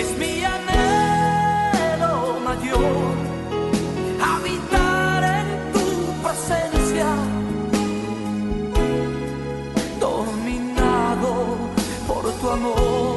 Es mi anhelo mayor, habitar en tu presencia, dominado por tu amor.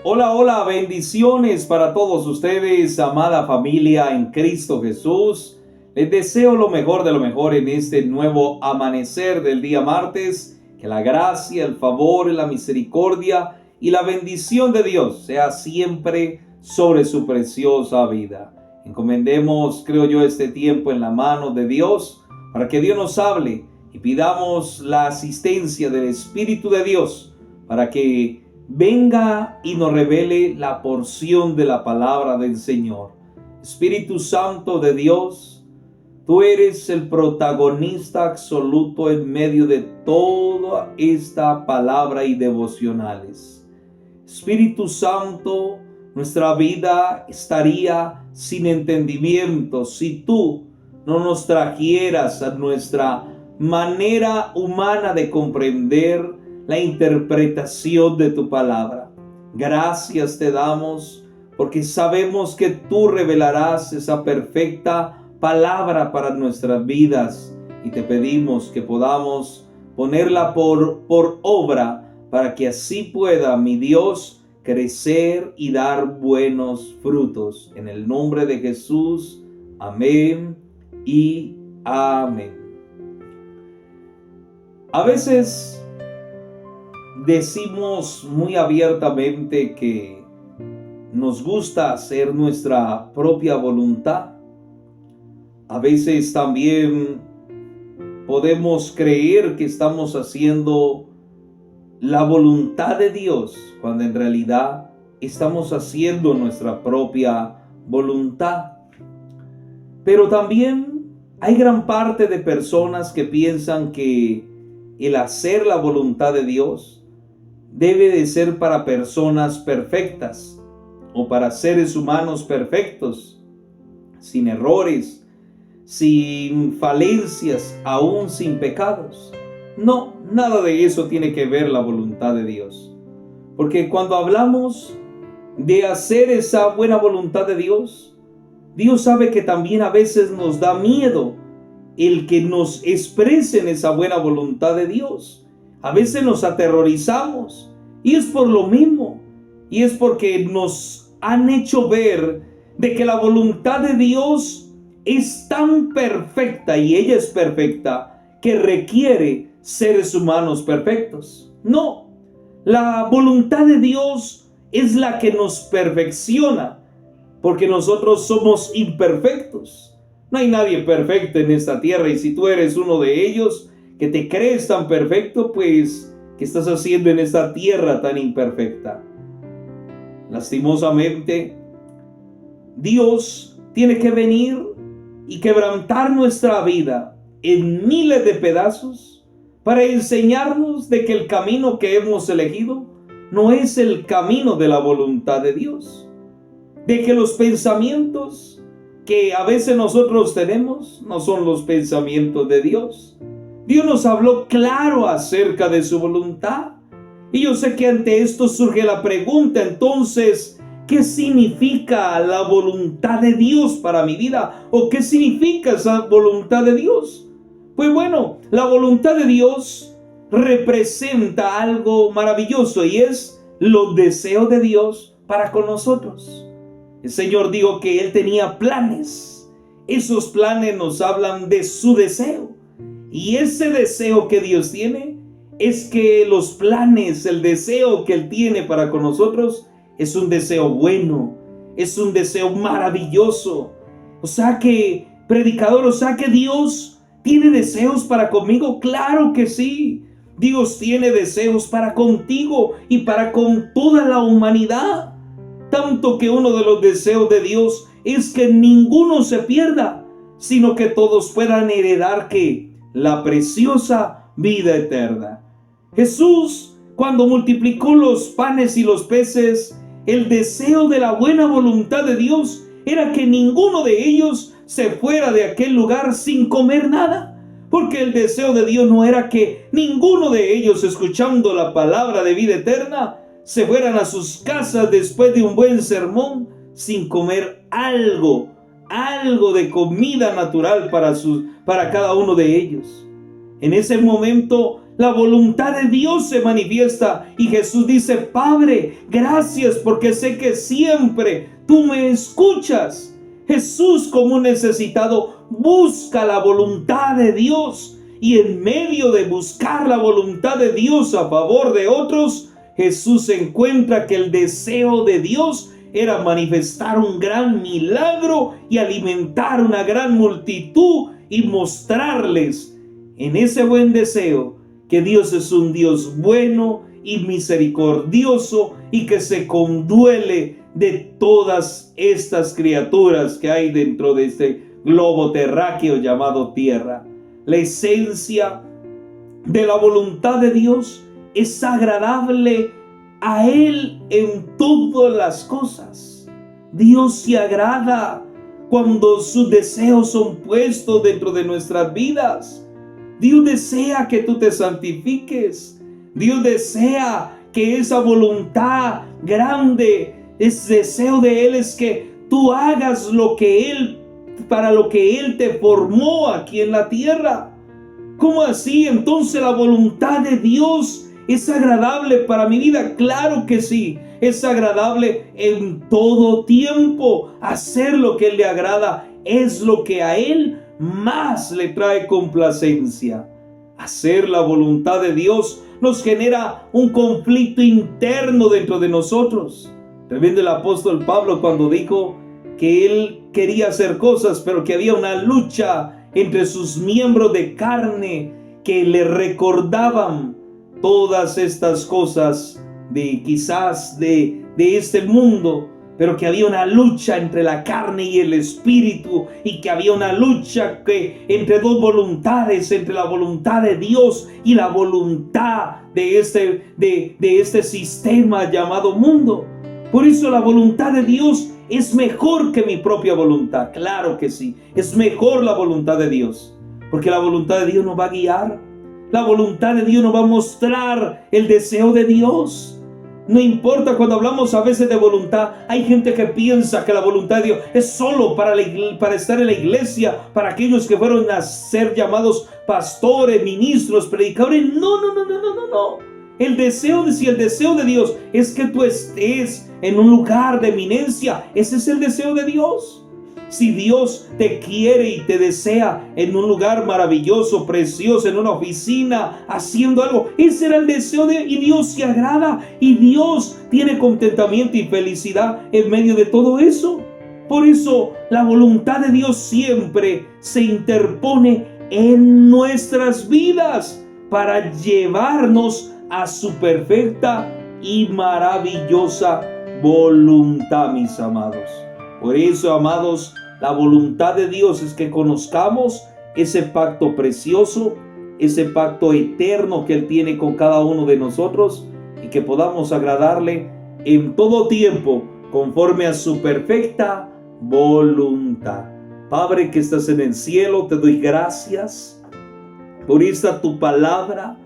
Hola, hola, bendiciones para todos ustedes, amada familia en Cristo Jesús. Les deseo lo mejor de lo mejor en este nuevo amanecer del día martes. Que la gracia, el favor, la misericordia y la bendición de Dios sea siempre sobre su preciosa vida. Encomendemos, creo yo, este tiempo en la mano de Dios para que Dios nos hable y pidamos la asistencia del Espíritu de Dios para que venga y nos revele la porción de la palabra del Señor. Espíritu Santo de Dios, tú eres el protagonista absoluto en medio de toda esta palabra y devocionales. Espíritu Santo, nuestra vida estaría sin entendimiento si tú no nos trajeras a nuestra manera humana de comprender la interpretación de tu palabra. Gracias te damos porque sabemos que tú revelarás esa perfecta palabra para nuestras vidas y te pedimos que podamos ponerla por obra para que así pueda, mi Dios, crecer y dar buenos frutos. En el nombre de Jesús, amén y amén. A veces decimos muy abiertamente que nos gusta hacer nuestra propia voluntad. A veces también podemos creer que estamos haciendo la voluntad de Dios, cuando en realidad estamos haciendo nuestra propia voluntad. Pero también hay gran parte de personas que piensan que el hacer la voluntad de Dios debe de ser para personas perfectas o para seres humanos perfectos, sin errores, sin falencias, aún sin pecados. No, nada de eso tiene que ver la voluntad de Dios. Porque cuando hablamos de hacer esa buena voluntad de Dios, Dios sabe que también a veces nos da miedo el que nos expresen esa buena voluntad de Dios. A veces nos aterrorizamos y es por lo mismo, y es porque nos han hecho ver de que la voluntad de Dios es tan perfecta y ella es perfecta que requiere seres humanos perfectos. No, la voluntad de Dios es la que nos perfecciona porque nosotros somos imperfectos. No hay nadie perfecto en esta tierra y si tú eres uno de ellos que te crees tan perfecto, pues, ¿qué estás haciendo en esta tierra tan imperfecta? Lastimosamente, Dios tiene que venir y quebrantar nuestra vida en miles de pedazos para enseñarnos de que el camino que hemos elegido no es el camino de la voluntad de Dios. De que los pensamientos que a veces nosotros tenemos no son los pensamientos de Dios. Dios nos habló claro acerca de su voluntad. Y yo sé que ante esto surge la pregunta, entonces, ¿qué significa la voluntad de Dios para mi vida? ¿O qué significa esa voluntad de Dios? Pues bueno, la voluntad de Dios representa algo maravilloso y es los deseos de Dios para con nosotros. El Señor dijo que Él tenía planes. Esos planes nos hablan de su deseo. Y ese deseo que Dios tiene es que los planes, el deseo que Él tiene para con nosotros es un deseo bueno, es un deseo maravilloso. O sea que, predicador, o sea que Dios tiene deseos para conmigo. Claro que sí. Dios tiene deseos para contigo y para con toda la humanidad. Tanto que uno de los deseos de Dios es que ninguno se pierda, sino que todos puedan heredar ¿qué? La preciosa vida eterna. Jesús, cuando multiplicó los panes y los peces, el deseo de la buena voluntad de Dios era que ninguno de ellos se fuera de aquel lugar sin comer nada. Porque el deseo de Dios no era que ninguno de ellos, escuchando la palabra de vida eterna, se fueran a sus casas después de un buen sermón sin comer algo de comida natural para cada uno de ellos. En ese momento la voluntad de Dios se manifiesta y Jesús dice: Padre, gracias porque sé que siempre tú me escuchas. Jesús, como un necesitado, busca la voluntad de Dios, y en medio de buscar la voluntad de Dios a favor de otros, Jesús encuentra que el deseo de Dios era manifestar un gran milagro y alimentar una gran multitud y mostrarles en ese buen deseo que Dios es un Dios bueno y misericordioso y que se conduele de todas estas criaturas que hay dentro de este globo terráqueo llamado tierra. La esencia de la voluntad de Dios es agradable a Él en todas las cosas. Dios se agrada cuando sus deseos son puestos dentro de nuestras vidas. Dios desea que tú te santifiques. Dios desea que esa voluntad grande, ese deseo de Él es que tú hagas para lo que Él te formó aquí en la tierra. ¿Cómo así? Entonces la voluntad de Dios es agradable para mi vida. Claro que sí, es agradable en todo tiempo. Hacer lo que Él le agrada es lo que a Él más le trae complacencia. Hacer la voluntad de Dios nos genera un conflicto interno dentro de nosotros. Recuerda el apóstol Pablo cuando dijo que él quería hacer cosas, pero que había una lucha entre sus miembros de carne que le recordaban todas estas cosas de quizás de este mundo, pero que había una lucha entre la carne y el espíritu, y que había una lucha entre dos voluntades, entre la voluntad de Dios y la voluntad de este sistema llamado mundo. Por eso la voluntad de Dios es mejor que mi propia voluntad. Claro que sí, es mejor la voluntad de Dios, porque la voluntad de Dios nos va a guiar. La voluntad de Dios nos va a mostrar el deseo de Dios. No importa, cuando hablamos a veces de voluntad, hay gente que piensa que la voluntad de Dios es solo para estar en la iglesia, para aquellos que fueron a ser llamados pastores, ministros, predicadores. No. Si el deseo de Dios es que tú estés en un lugar de eminencia, ese es el deseo de Dios. Si Dios te quiere y te desea en un lugar maravilloso, precioso, en una oficina, haciendo algo, ese era el deseo y Dios se agrada y Dios tiene contentamiento y felicidad en medio de todo eso. Por eso la voluntad de Dios siempre se interpone en nuestras vidas para llevarnos a su perfecta y maravillosa voluntad, mis amados. Por eso, amados, la voluntad de Dios es que conozcamos ese pacto precioso, ese pacto eterno que Él tiene con cada uno de nosotros, y que podamos agradarle en todo tiempo conforme a su perfecta voluntad. Padre que estás en el cielo, te doy gracias por esta tu palabra.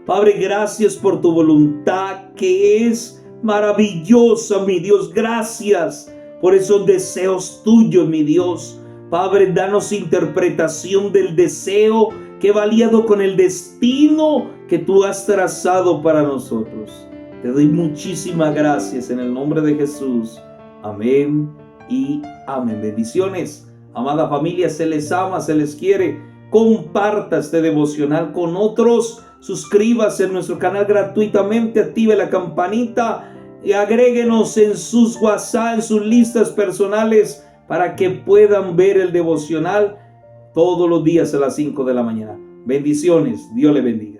Padre, gracias por tu voluntad que es maravillosa, mi Dios. Gracias por esos deseos tuyos, mi Dios. Padre, danos interpretación del deseo que va aliado con el destino que tú has trazado para nosotros. Te doy muchísimas gracias en el nombre de Jesús. Amén y amén. Bendiciones. Amada familia, se les ama, se les quiere. Comparta este devocional con otros. Suscríbase en nuestro canal gratuitamente. Active la campanita. Y agréguenos en sus WhatsApp, en sus listas personales, para que puedan ver el devocional todos los días a las 5 de la mañana. Bendiciones. Dios le bendiga.